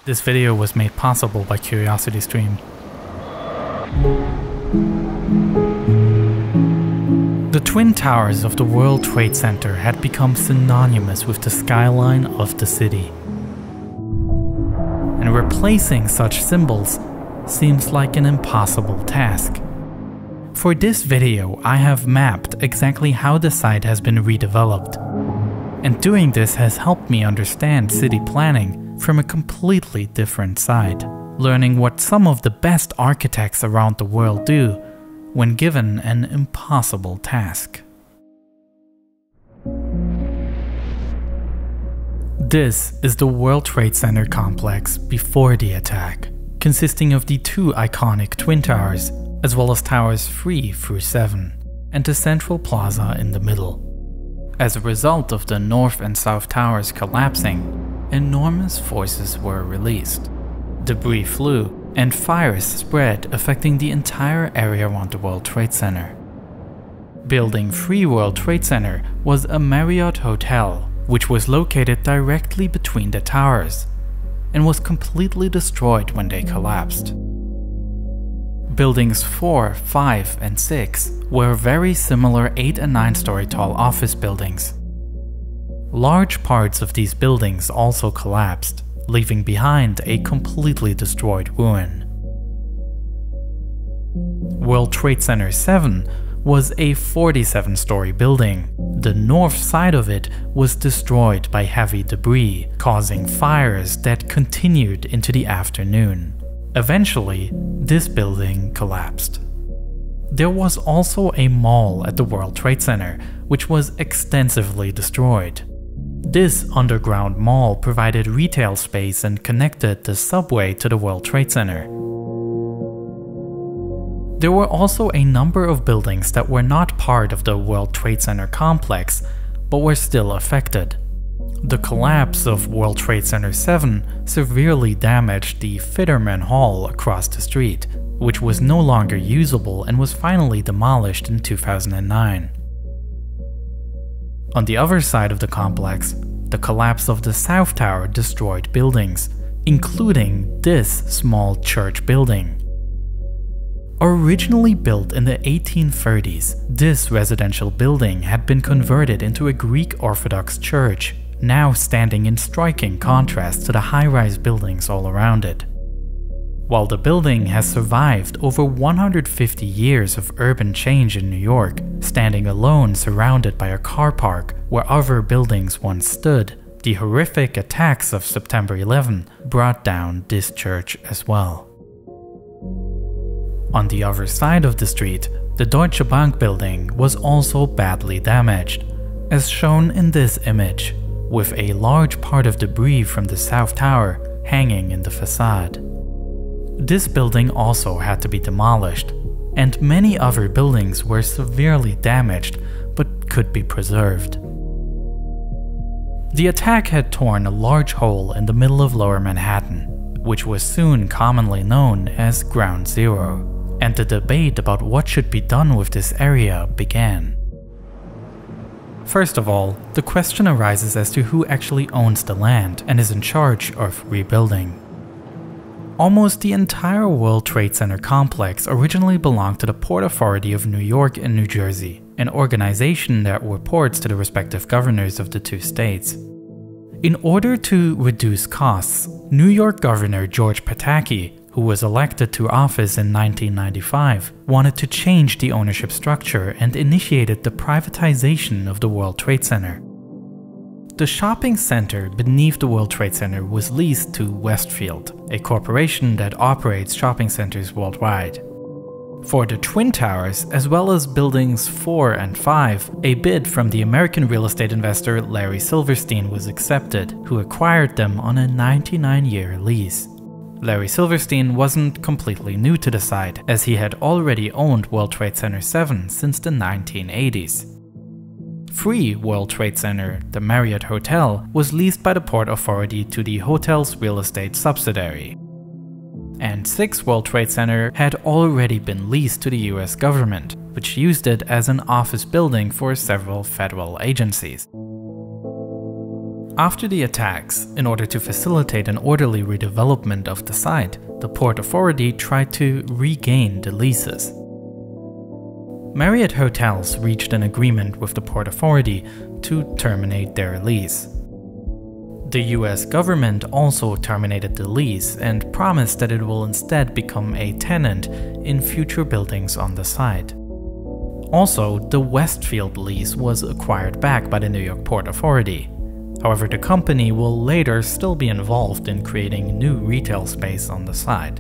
This video was made possible by CuriosityStream. The Twin Towers of the World Trade Center had become synonymous with the skyline of the city. And replacing such symbols seems like an impossible task. For this video, I have mapped exactly how the site has been redeveloped. And doing this has helped me understand city planning from a completely different side, learning what some of the best architects around the world do when given an impossible task. This is the World Trade Center complex before the attack, consisting of the two iconic Twin Towers, as well as towers 3 through 7, and the central plaza in the middle. As a result of the North and South Towers collapsing, enormous forces were released. Debris flew, and fires spread, affecting the entire area around the World Trade Center. Building 3 World Trade Center was a Marriott hotel, which was located directly between the towers, and was completely destroyed when they collapsed. Buildings 4, 5, and 6 were very similar 8- and 9-story tall office buildings. Large parts of these buildings also collapsed, leaving behind a completely destroyed ruin. World Trade Center 7 was a 47-story building. The north side of it was destroyed by heavy debris, causing fires that continued into the afternoon. Eventually, this building collapsed. There was also a mall at the World Trade Center, which was extensively destroyed. This underground mall provided retail space and connected the subway to the World Trade Center. There were also a number of buildings that were not part of the World Trade Center complex, but were still affected. The collapse of World Trade Center 7 severely damaged the Fitterman Hall across the street, which was no longer usable and was finally demolished in 2009. On the other side of the complex, the collapse of the South Tower destroyed buildings, including this small church building. Originally built in the 1830s, this residential building had been converted into a Greek Orthodox church, now standing in striking contrast to the high-rise buildings all around it. While the building has survived over 150 years of urban change in New York, standing alone surrounded by a car park where other buildings once stood, the horrific attacks of September 11 brought down this church as well. On the other side of the street, the Deutsche Bank building was also badly damaged, as shown in this image, with a large part of debris from the South Tower hanging in the facade. This building also had to be demolished, and many other buildings were severely damaged but could be preserved. The attack had torn a large hole in the middle of Lower Manhattan, which was soon commonly known as Ground Zero, and the debate about what should be done with this area began. First of all, the question arises as to who actually owns the land and is in charge of rebuilding. Almost the entire World Trade Center complex originally belonged to the Port Authority of New York and New Jersey, an organization that reports to the respective governors of the two states. In order to reduce costs, New York Governor George Pataki, who was elected to office in 1995, wanted to change the ownership structure and initiated the privatization of the World Trade Center. The shopping center beneath the World Trade Center was leased to Westfield, a corporation that operates shopping centers worldwide. For the Twin Towers, as well as buildings 4 and 5, a bid from the American real estate investor Larry Silverstein was accepted, who acquired them on a 99-year lease. Larry Silverstein wasn't completely new to the site, as he had already owned World Trade Center 7 since the 1980s. 3 World Trade Center, the Marriott Hotel, was leased by the Port Authority to the hotel's real estate subsidiary. And 6 World Trade Center had already been leased to the US government, which used it as an office building for several federal agencies. After the attacks, in order to facilitate an orderly redevelopment of the site, the Port Authority tried to regain the leases. Marriott Hotels reached an agreement with the Port Authority to terminate their lease. The US government also terminated the lease and promised that it will instead become a tenant in future buildings on the site. Also, the Westfield lease was acquired back by the New York Port Authority. However, the company will later still be involved in creating new retail space on the site.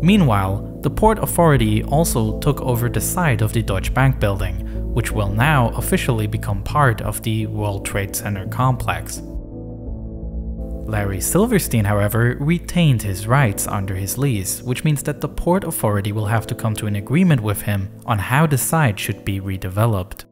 Meanwhile, the Port Authority also took over the site of the Deutsche Bank building, which will now officially become part of the World Trade Center complex. Larry Silverstein, however, retained his rights under his lease, which means that the Port Authority will have to come to an agreement with him on how the site should be redeveloped.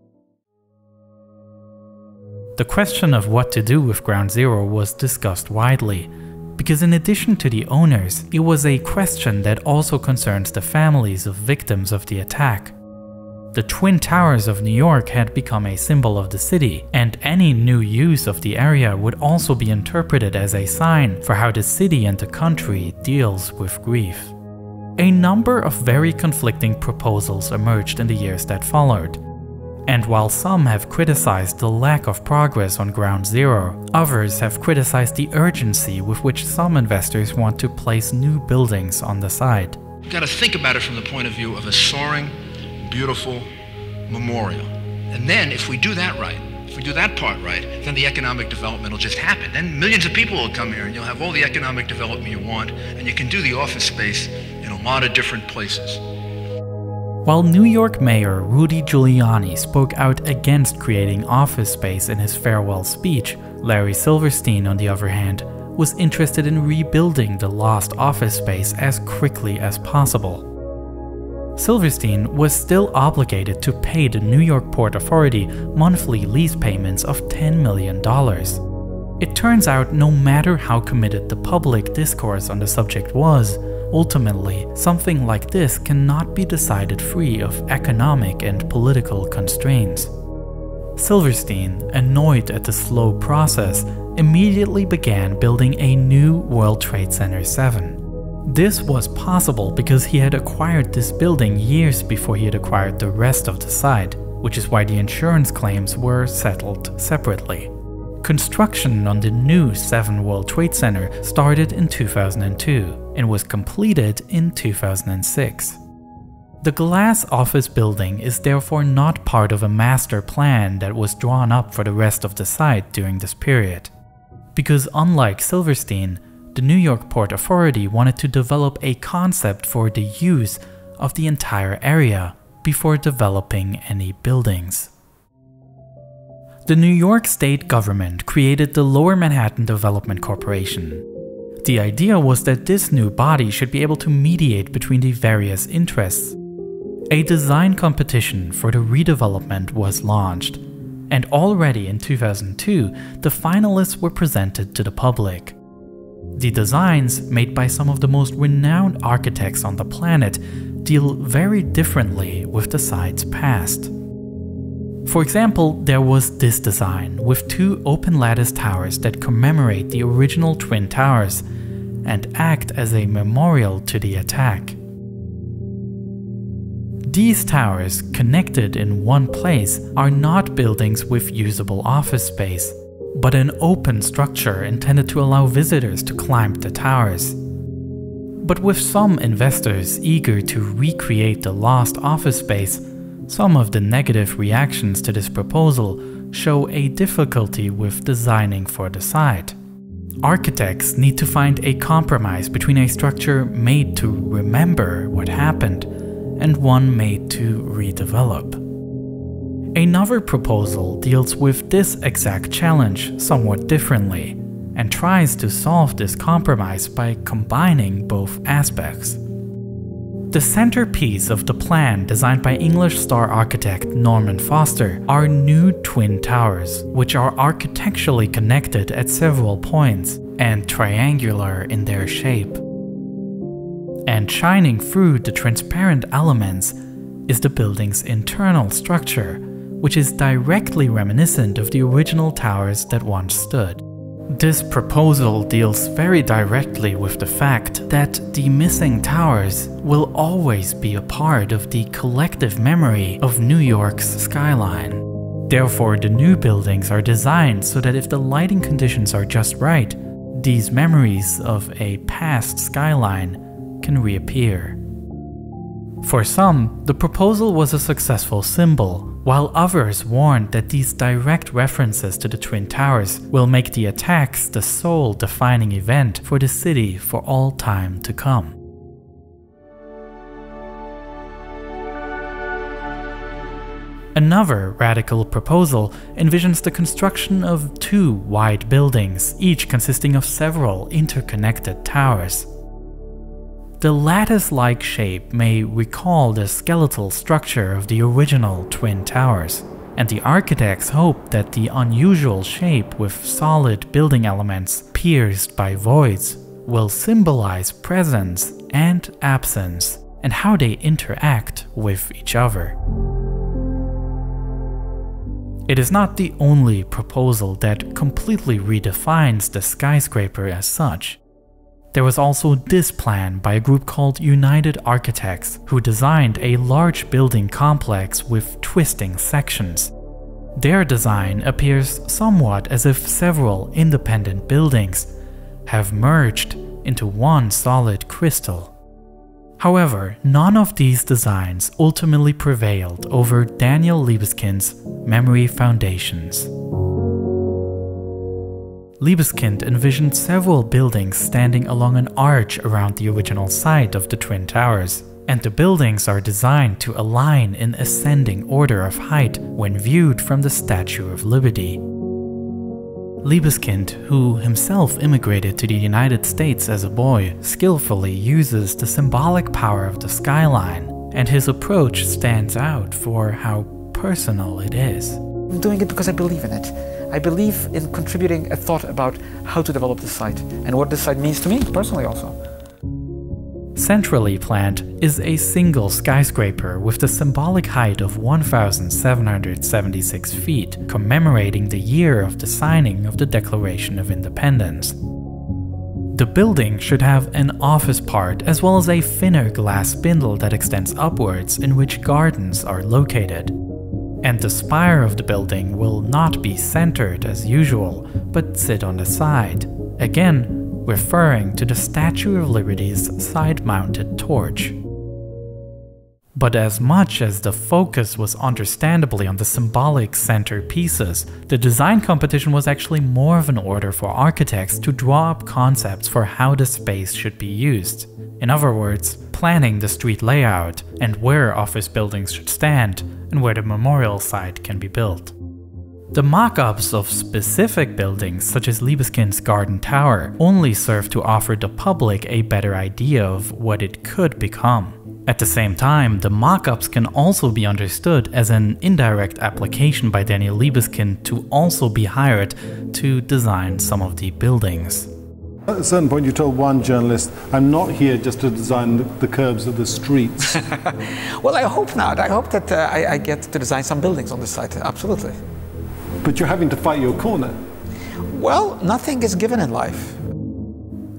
The question of what to do with Ground Zero was discussed widely, because in addition to the owners, it was a question that also concerns the families of victims of the attack. The Twin Towers of New York had become a symbol of the city, and any new use of the area would also be interpreted as a sign for how the city and the country deals with grief. A number of very conflicting proposals emerged in the years that followed. And while some have criticized the lack of progress on Ground Zero, others have criticized the urgency with which some investors want to place new buildings on the site. You've got to think about it from the point of view of a soaring, beautiful memorial. And then if we do that right, if we do that part right, then the economic development will just happen. Then millions of people will come here and you'll have all the economic development you want, and you can do the office space in a lot of different places. While New York Mayor Rudy Giuliani spoke out against creating office space in his farewell speech, Larry Silverstein, on the other hand, was interested in rebuilding the lost office space as quickly as possible. Silverstein was still obligated to pay the New York Port Authority monthly lease payments of $10 million. It turns out no matter how committed the public discourse on the subject was, ultimately, something like this cannot be decided free of economic and political constraints. Silverstein, annoyed at the slow process, immediately began building a new World Trade Center 7. This was possible because he had acquired this building years before he had acquired the rest of the site, which is why the insurance claims were settled separately. Construction on the new 7 World Trade Center started in 2002 and was completed in 2006. The glass office building is therefore not part of a master plan that was drawn up for the rest of the site during this period. Because unlike Silverstein, the New York Port Authority wanted to develop a concept for the use of the entire area before developing any buildings. The New York State government created the Lower Manhattan Development Corporation. The idea was that this new body should be able to mediate between the various interests. A design competition for the redevelopment was launched, and already in 2002, the finalists were presented to the public. The designs, made by some of the most renowned architects on the planet, deal very differently with the site's past. For example, there was this design with 2 open lattice towers that commemorate the original Twin Towers and act as a memorial to the attack. These towers, connected in one place, are not buildings with usable office space, but an open structure intended to allow visitors to climb the towers. But with some investors eager to recreate the lost office space, some of the negative reactions to this proposal show a difficulty with designing for the site. Architects need to find a compromise between a structure made to remember what happened and one made to redevelop. Another proposal deals with this exact challenge somewhat differently and tries to solve this compromise by combining both aspects. The centerpiece of the plan designed by English star architect Norman Foster are new twin towers, which are architecturally connected at several points and triangular in their shape. And shining through the transparent elements is the building's internal structure, which is directly reminiscent of the original towers that once stood. This proposal deals very directly with the fact that the missing towers will always be a part of the collective memory of New York's skyline. Therefore, the new buildings are designed so that if the lighting conditions are just right, these memories of a past skyline can reappear. For some, the proposal was a successful symbol, while others warned that these direct references to the Twin Towers will make the attacks the sole defining event for the city for all time to come. Another radical proposal envisions the construction of two wide buildings, each consisting of several interconnected towers. The lattice-like shape may recall the skeletal structure of the original Twin Towers, and the architects hoped that the unusual shape with solid building elements pierced by voids will symbolize presence and absence and how they interact with each other. It is not the only proposal that completely redefines the skyscraper as such. There was also this plan by a group called United Architects, who designed a large building complex with twisting sections. Their design appears somewhat as if several independent buildings have merged into one solid crystal. However, none of these designs ultimately prevailed over Daniel Libeskind's memory foundations. Libeskind envisioned several buildings standing along an arch around the original site of the Twin Towers, and the buildings are designed to align in ascending order of height when viewed from the Statue of Liberty. Libeskind, who himself immigrated to the United States as a boy, skillfully uses the symbolic power of the skyline, and his approach stands out for how personal it is. I'm doing it because I believe in it. I believe in contributing a thought about how to develop the site and what this site means to me personally also. Centrally planned is a single skyscraper with the symbolic height of 1,776 feet, commemorating the year of the signing of the Declaration of Independence. The building should have an office part as well as a thinner glass spindle that extends upwards in which gardens are located. And the spire of the building will not be centered as usual, but sit on the side, again referring to the Statue of Liberty's side-mounted torch. But as much as the focus was understandably on the symbolic center pieces, the design competition was actually more of an order for architects to draw up concepts for how the space should be used. In other words, planning the street layout and where office buildings should stand and where the memorial site can be built. The mock-ups of specific buildings, such as Libeskind's Garden Tower, only serve to offer the public a better idea of what it could become. At the same time, the mock-ups can also be understood as an indirect application by Daniel Libeskind to also be hired to design some of the buildings. At a certain point you told one journalist, I'm not here just to design the curbs of the streets. Well, I hope not. I hope that I get to design some buildings on the site, absolutely. But you're having to fight your corner. Well, nothing is given in life.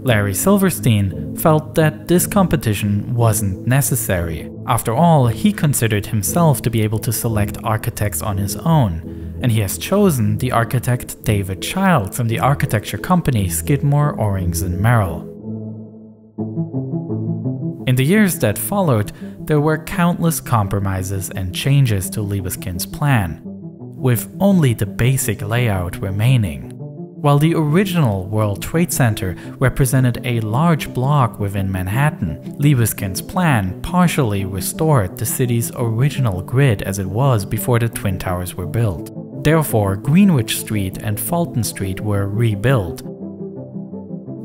Larry Silverstein felt that this competition wasn't necessary. After all, he considered himself to be able to select architects on his own, and he has chosen the architect David Child from the architecture company Skidmore, Owings & Merrill. In the years that followed, there were countless compromises and changes to Libeskind's plan, with only the basic layout remaining. While the original World Trade Center represented a large block within Manhattan, Libeskind's plan partially restored the city's original grid as it was before the Twin Towers were built. Therefore, Greenwich Street and Fulton Street were rebuilt.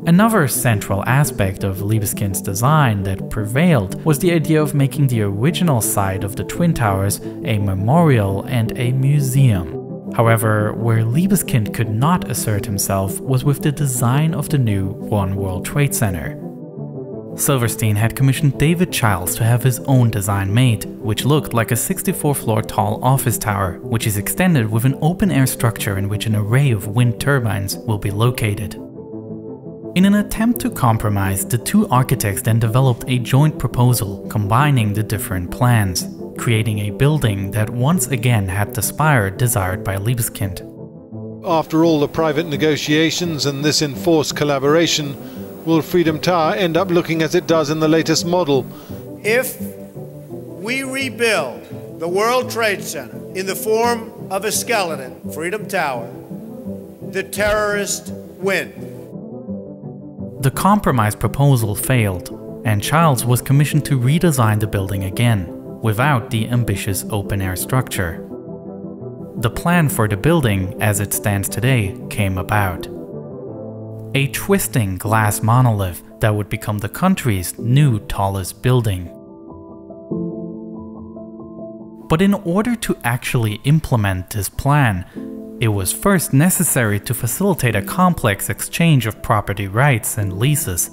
Another central aspect of Libeskind's design that prevailed was the idea of making the original site of the Twin Towers a memorial and a museum. However, where Libeskind could not assert himself was with the design of the new One World Trade Center. Silverstein had commissioned David Childs to have his own design made, which looked like a 64-floor tall office tower, which is extended with an open-air structure in which an array of wind turbines will be located. In an attempt to compromise, the two architects then developed a joint proposal combining the different plans, creating a building that once again had the spire desired by Libeskind. After all the private negotiations and this enforced collaboration, will Freedom Tower end up looking as it does in the latest model? If we rebuild the World Trade Center in the form of a skeleton, Freedom Tower, the terrorists win. The compromise proposal failed, and Childs was commissioned to redesign the building again, without the ambitious open-air structure. The plan for the building, as it stands today, came about. A twisting glass monolith that would become the country's new tallest building. But in order to actually implement this plan, it was first necessary to facilitate a complex exchange of property rights and leases.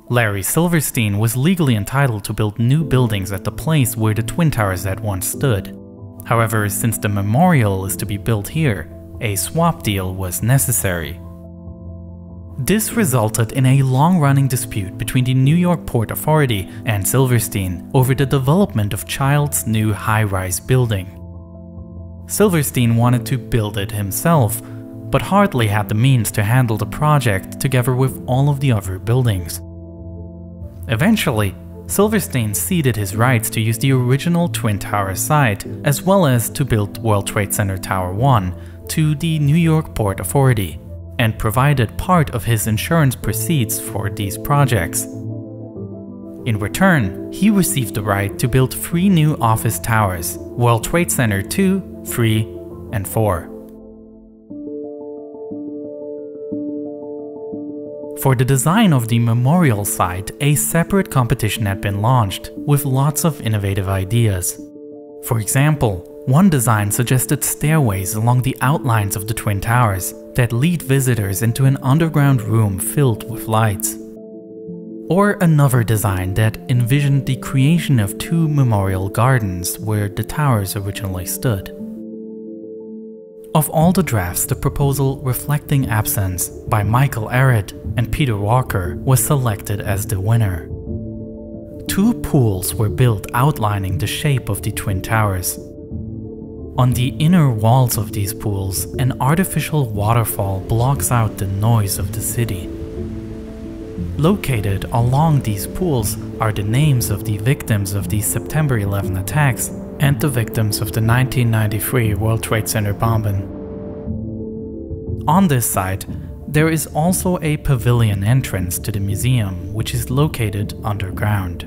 Larry Silverstein was legally entitled to build new buildings at the place where the Twin Towers had once stood. However, since the memorial is to be built here, a swap deal was necessary. This resulted in a long-running dispute between the New York Port Authority and Silverstein over the development of Childs' new high-rise building. Silverstein wanted to build it himself, but hardly had the means to handle the project together with all of the other buildings. Eventually, Silverstein ceded his rights to use the original Twin Towers site, as well as to build World Trade Center Tower 1, to the New York Port Authority, and provided part of his insurance proceeds for these projects. In return, he received the right to build 3 new office towers, World Trade Center 2, 3, and 4. For the design of the memorial site, a separate competition had been launched, with lots of innovative ideas. For example, one design suggested stairways along the outlines of the Twin Towers that lead visitors into an underground room filled with lights. Or another design that envisioned the creation of 2 memorial gardens where the towers originally stood. Of all the drafts, the proposal Reflecting Absence by Michael Arrett and Peter Walker was selected as the winner. 2 pools were built outlining the shape of the Twin Towers. On the inner walls of these pools, an artificial waterfall blocks out the noise of the city. Located along these pools are the names of the victims of the September 11 attacks and the victims of the 1993 World Trade Center bombing. On this site, there is also a pavilion entrance to the museum, which is located underground.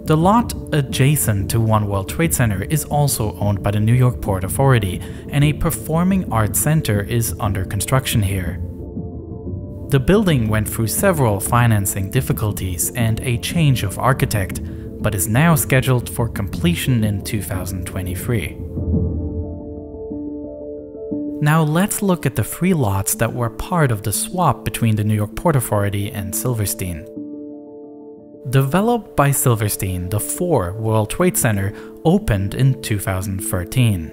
The lot adjacent to One World Trade Center is also owned by the New York Port Authority, and a performing arts center is under construction here. The building went through several financing difficulties and a change of architect, but is now scheduled for completion in 2023. Now let's look at the 3 lots that were part of the swap between the New York Port Authority and Silverstein. Developed by Silverstein, the 4 World Trade Center opened in 2013.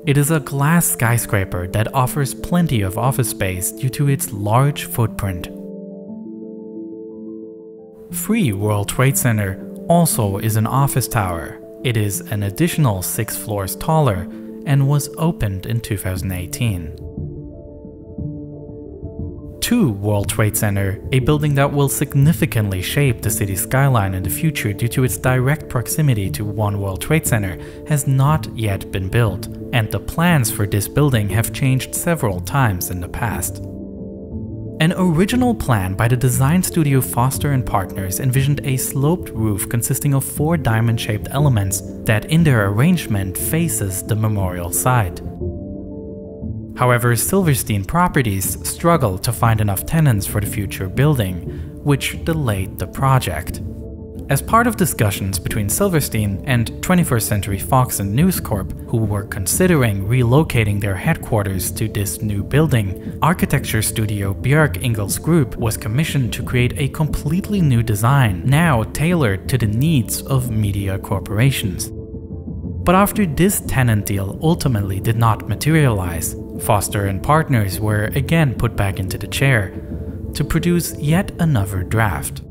It is a glass skyscraper that offers plenty of office space due to its large footprint. 3 World Trade Center also is an office tower. It is an additional 6 floors taller and was opened in 2018. 2 World Trade Center, a building that will significantly shape the city's skyline in the future due to its direct proximity to One World Trade Center, has not yet been built, and the plans for this building have changed several times in the past. An original plan by the design studio Foster and Partners envisioned a sloped roof consisting of 4 diamond-shaped elements that in their arrangement faces the memorial site. However, Silverstein Properties struggled to find enough tenants for the future building, which delayed the project. As part of discussions between Silverstein and 21st Century Fox and News Corp, who were considering relocating their headquarters to this new building, architecture studio Björk Ingels Group was commissioned to create a completely new design, now tailored to the needs of media corporations. But after this tenant deal ultimately did not materialize, Foster and partners were again put back into the chair to produce yet another draft.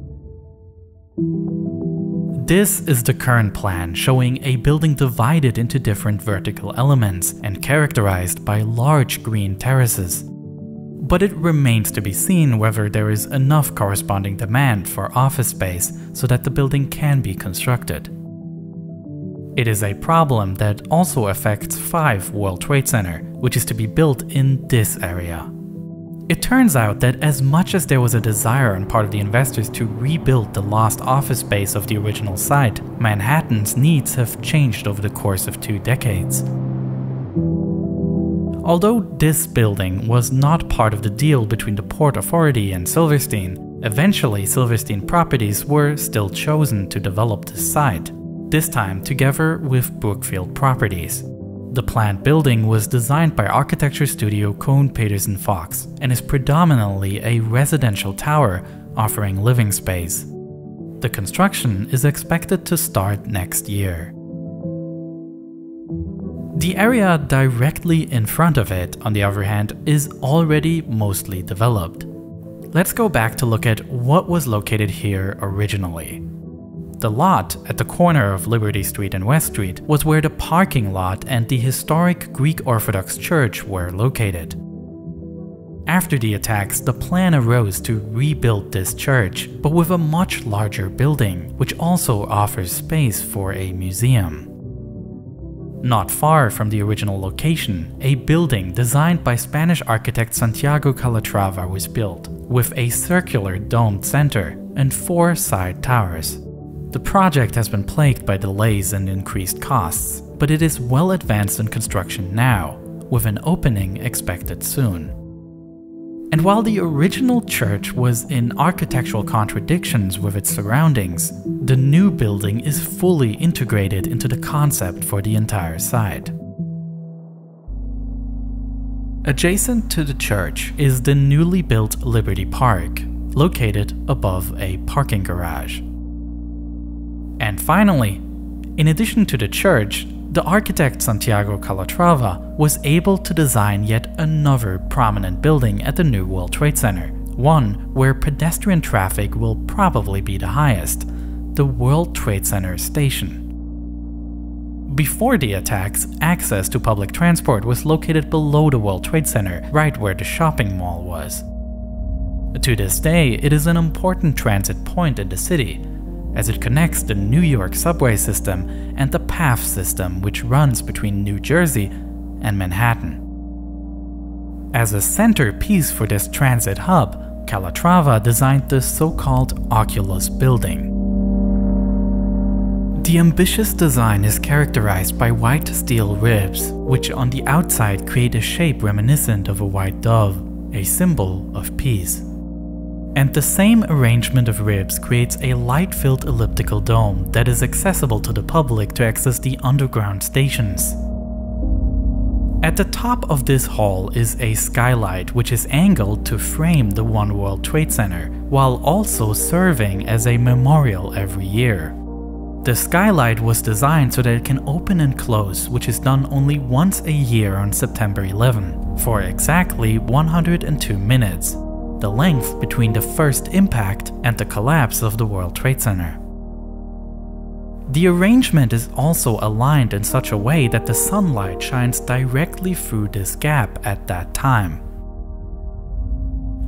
This is the current plan, showing a building divided into different vertical elements and characterized by large green terraces. But it remains to be seen whether there is enough corresponding demand for office space so that the building can be constructed. It is a problem that also affects 5 World Trade Center, which is to be built in this area. It turns out that as much as there was a desire on part of the investors to rebuild the lost office space of the original site, Manhattan's needs have changed over the course of 2 decades. Although this building was not part of the deal between the Port Authority and Silverstein, eventually Silverstein Properties were still chosen to develop this site, this time together with Brookfield Properties. The planned building was designed by architecture studio Kohn Pedersen Fox and is predominantly a residential tower offering living space. The construction is expected to start next year. The area directly in front of it, on the other hand, is already mostly developed. Let's go back to look at what was located here originally. The lot at the corner of Liberty Street and West Street was where the parking lot and the historic Greek Orthodox Church were located. After the attacks, the plan arose to rebuild this church, but with a much larger building, which also offers space for a museum. Not far from the original location, a building designed by Spanish architect Santiago Calatrava was built, with a circular domed center and 4 side towers. The project has been plagued by delays and increased costs, but it is well advanced in construction now, with an opening expected soon. And while the original church was in architectural contradictions with its surroundings, the new building is fully integrated into the concept for the entire site. Adjacent to the church is the newly built Liberty Park, located above a parking garage. And finally, in addition to the church, the architect Santiago Calatrava was able to design yet another prominent building at the new World Trade Center, one where pedestrian traffic will probably be the highest, the World Trade Center Station. Before the attacks, access to public transport was located below the World Trade Center, right where the shopping mall was. To this day, it is an important transit point in the city, as it connects the New York subway system and the PATH system, which runs between New Jersey and Manhattan. As a centerpiece for this transit hub, Calatrava designed the so-called Oculus building. The ambitious design is characterized by white steel ribs, which on the outside create a shape reminiscent of a white dove, a symbol of peace. And the same arrangement of ribs creates a light-filled elliptical dome that is accessible to the public to access the underground stations. At the top of this hall is a skylight which is angled to frame the One World Trade Center, while also serving as a memorial every year. The skylight was designed so that it can open and close, which is done only once a year on September 11, for exactly 102 minutes. The length between the first impact and the collapse of the World Trade Center. The arrangement is also aligned in such a way that the sunlight shines directly through this gap at that time.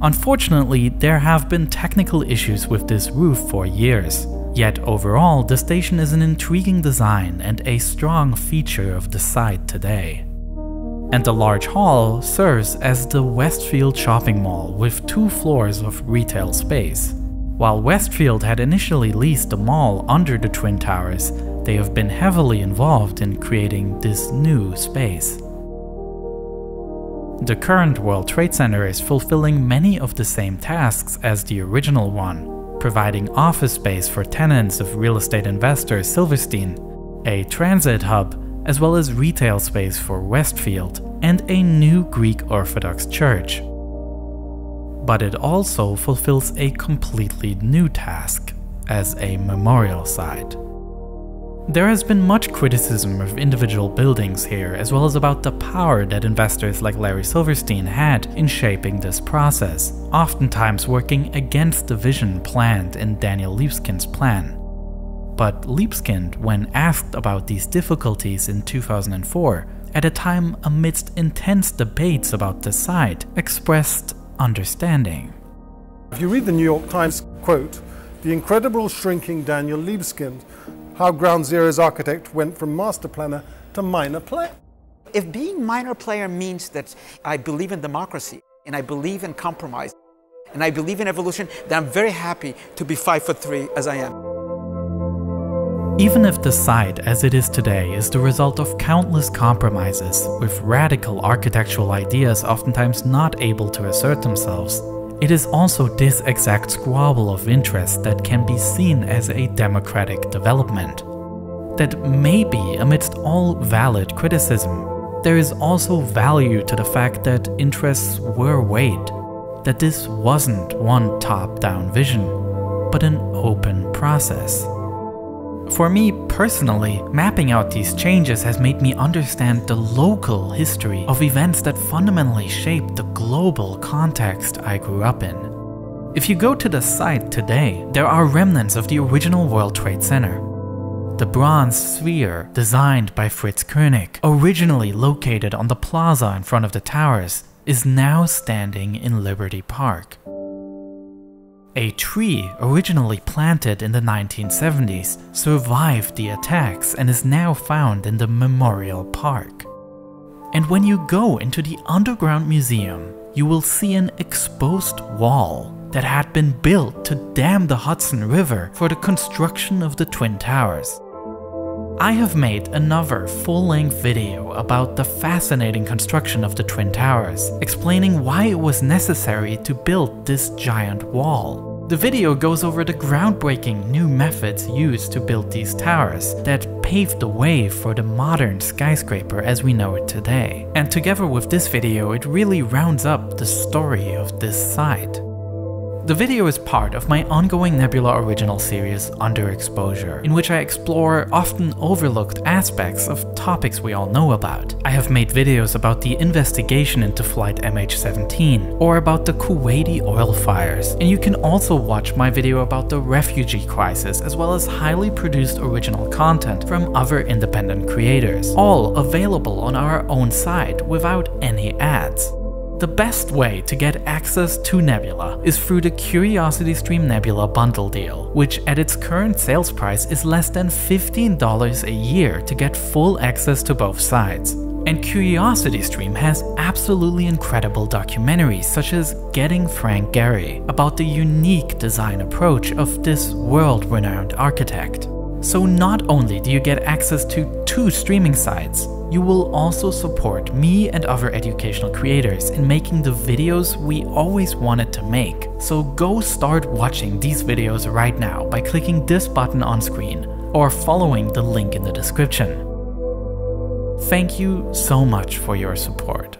Unfortunately, there have been technical issues with this roof for years, yet overall the station is an intriguing design and a strong feature of the site today. And the large hall serves as the Westfield shopping mall with 2 floors of retail space. While Westfield had initially leased the mall under the Twin Towers, they have been heavily involved in creating this new space. The current World Trade Center is fulfilling many of the same tasks as the original one, providing office space for tenants of real estate investor Silverstein, a transit hub, as well as retail space for Westfield, and a new Greek Orthodox church. But it also fulfills a completely new task as a memorial site. There has been much criticism of individual buildings here, as well as about the power that investors like Larry Silverstein had in shaping this process, oftentimes working against the vision planned in Daniel Liebeskind's plan. But Libeskind, when asked about these difficulties in 2004, at a time amidst intense debates about the site, expressed understanding. If you read the New York Times quote, "The incredible shrinking Daniel Libeskind, how Ground Zero's architect went from master planner to minor player." If being minor player means that I believe in democracy, and I believe in compromise, and I believe in evolution, then I'm very happy to be 5'3" as I am. Even if the site as it is today is the result of countless compromises, with radical architectural ideas oftentimes not able to assert themselves, it is also this exact squabble of interest that can be seen as a democratic development. That maybe amidst all valid criticism, there is also value to the fact that interests were weighed, that this wasn't one top-down vision, but an open process. For me personally, mapping out these changes has made me understand the local history of events that fundamentally shaped the global context I grew up in. If you go to the site today, there are remnants of the original World Trade Center. The bronze sphere, designed by Fritz Koenig, originally located on the plaza in front of the towers, is now standing in Liberty Park. A tree originally planted in the 1970s survived the attacks and is now found in the Memorial Park. And when you go into the underground museum, you will see an exposed wall that had been built to dam the Hudson River for the construction of the Twin Towers. I have made another full-length video about the fascinating construction of the Twin Towers, explaining why it was necessary to build this giant wall. The video goes over the groundbreaking new methods used to build these towers that paved the way for the modern skyscraper as we know it today. And together with this video, it really rounds up the story of this site. The video is part of my ongoing Nebula Original series Underexposure, in which I explore often overlooked aspects of topics we all know about. I have made videos about the investigation into Flight MH17, or about the Kuwaiti oil fires, and you can also watch my video about the refugee crisis, as well as highly produced original content from other independent creators, all available on our own site without any ads. The best way to get access to Nebula is through the CuriosityStream Nebula bundle deal, which at its current sales price is less than $15 a year to get full access to both sides. And CuriosityStream has absolutely incredible documentaries such as Getting Frank Gehry about the unique design approach of this world-renowned architect. So not only do you get access to 2 streaming sites, you will also support me and other educational creators in making the videos we always wanted to make. So go start watching these videos right now by clicking this button on screen or following the link in the description. Thank you so much for your support.